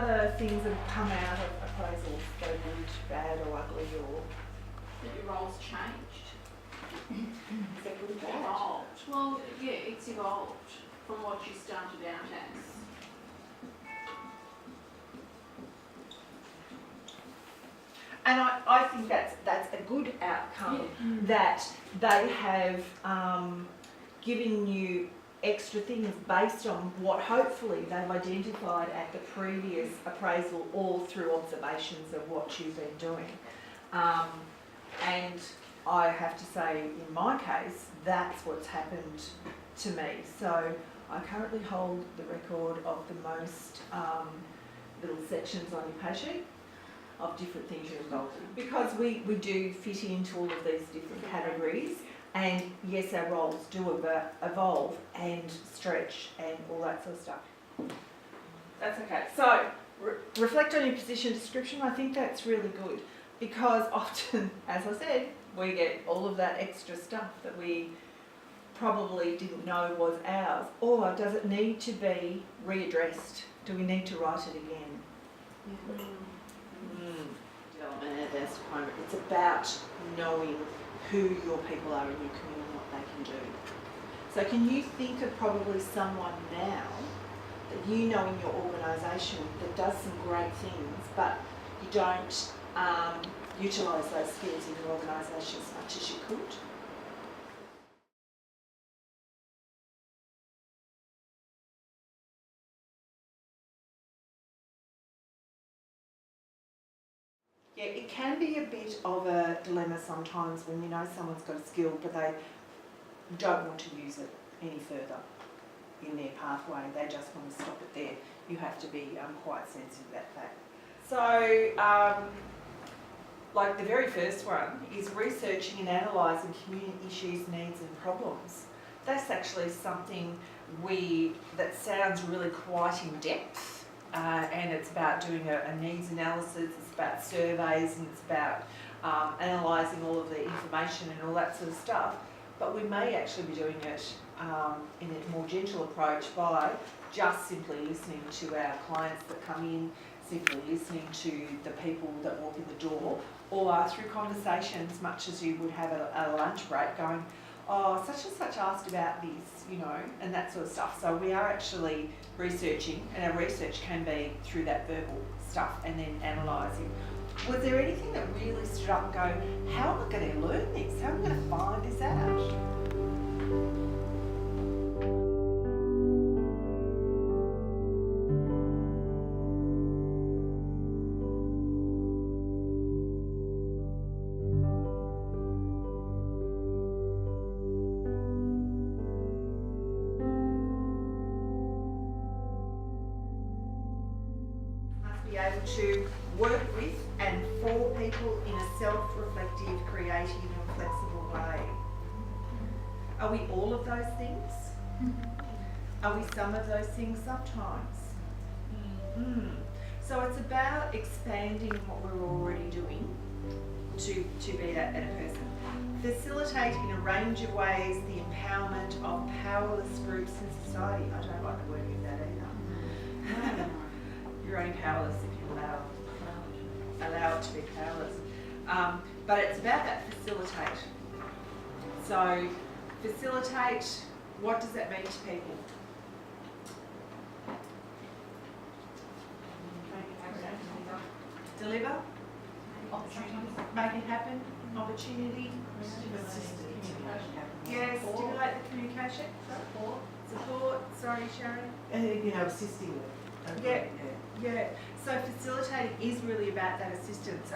other things that have come out of appraisals that are good, bad or ugly or? That your role's changed. Is that good or bad? Evolved. Well, yeah, it's evolved from what you started out as. And I think that's a good outcome, that they have given you extra things based on what hopefully they've identified at the previous appraisal or through observations of what you've been doing. And I have to say, in my case, that's what's happened to me. So I currently hold the record of the most little sections on your pay sheet of different things you're involved in. Because we do fit into all of these different categories, and yes, our roles do evolve and stretch and all that sort of stuff. That's okay. So reflect on your position description. I think that's really good, because often, as I said, we get all of that extra stuff that we probably didn't know was ours. Or does it need to be readdressed? Do we need to write it again? Development and advanced deployment. It's about knowing who your people are in your community and what they can do. So can you think of probably someone now that you know in your organisation that does some great things, but you don't utilise those skills in your organisation as much as you could? Yeah, it can be a bit of a dilemma sometimes when you know someone's got a skill but they don't want to use it any further in their pathway. They just want to stop it there. You have to be quite sensitive about that. So, like the very first one is researching and analysing community issues, needs and problems. That's actually something that sounds really quite in depth. And it's about doing a needs analysis, it's about surveys, and it's about analysing all of the information and all that sort of stuff. But we may actually be doing it in a more gentle approach by just simply listening to our clients that come in, simply listening to the people that walk in the door, or through conversations, much as you would have at a lunch break, going, oh, such and such asked about this, you know, and that sort of stuff. So we are actually researching, and our research can be through that verbal stuff and then analysing. Was there anything that really stood up and go, how am I going to learn this? How am I going to find this out? Be able to work with and for people in a self-reflective, creative and flexible way. Are we all of those things? Are we some of those things sometimes? So it's about expanding what we're already doing to be that better person. Facilitate in a range of ways the empowerment of powerless groups in society. I don't like the wording of that either. You're only powerless if you allow it to be powerless. But it's about that facilitate. So facilitate, what does that mean to people? Deliver? Make it happen? Opportunity? Yeah, stimulate the communication? Support, sorry Sharon? Assisting with. Yeah. So facilitating is really about that assistance.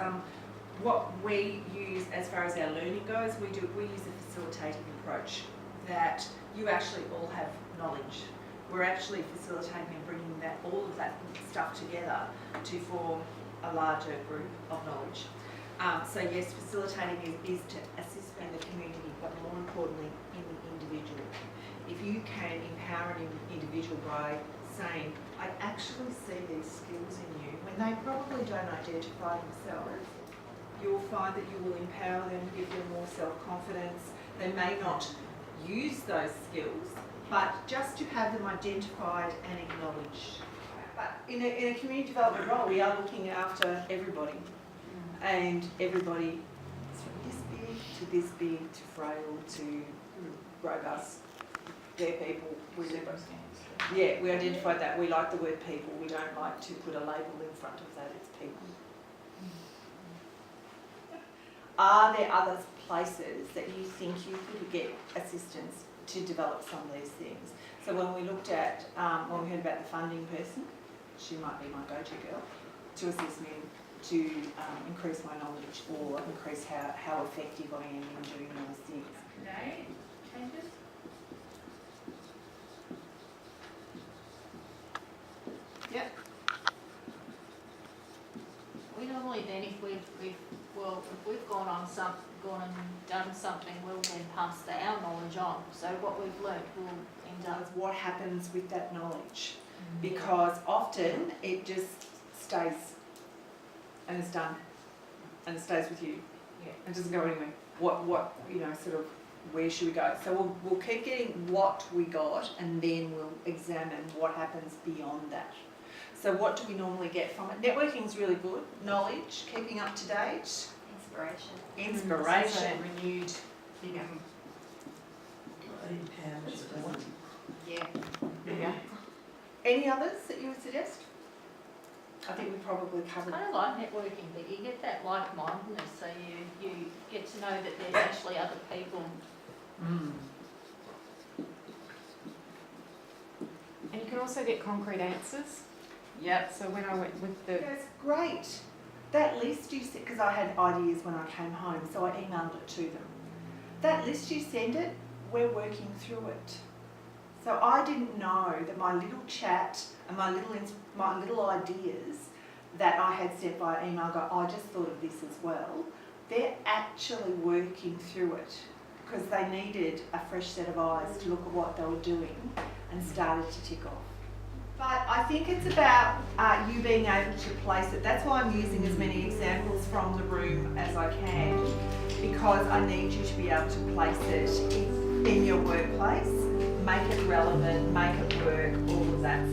What we use as far as our learning goes, we use a facilitating approach, that you actually all have knowledge. We're actually facilitating and bringing all of that stuff together to form a larger group of knowledge. So yes, facilitating is to assist in the community, but more importantly in the individual. If you can empower an individual by saying, I actually see these skills in you, when they probably don't identify themselves, you'll find that you will empower them, give them more self-confidence. They may not use those skills, but just to have them identified and acknowledged. But in a community development role, we are looking after everybody. And everybody is from this big to frail to robust. They're people. Yeah, we identified that. We like the word people. We don't like to put a label in front of that. It's people. Are there other places that you think you could get assistance to develop some of these things? So when we looked at, when we heard about the funding person, she might be my go-to girl to assist me to increase my knowledge or increase how effective I am in doing those things. Okay, changes? Yep. We normally then, if we've gone and done something, we'll then pass our knowledge on. So what we've learnt will end up. Does what happens with that knowledge? Because often it just stays and it's done and it stays with you. Yeah. It doesn't go anywhere. What you know, sort of where should we go? So we'll keep getting what we got and then we'll examine what happens beyond that. So what do we normally get from it? Networking is really good. Knowledge, keeping up to date. Inspiration. Renewed. Yeah. Yeah. Yeah. Any others that you would suggest? I think we probably covered. Kind of like networking, but you get that like-mindedness, so you get to know that there's actually other people. And you can also get concrete answers. Yep. So when I went with the That's great. That list you said, because I had ideas when I came home, so I emailed it to them. That list you send it, we're working through it. So I didn't know that my little chat and my little ideas that I had sent by email, I just thought of this as well. They're actually working through it because they needed a fresh set of eyes to look at what they were doing and started to tick off. But I think it's about you being able to place it. That's why I'm using as many examples from the room as I can, because I need you to be able to place it in your workplace, make it relevant, make it work, all of that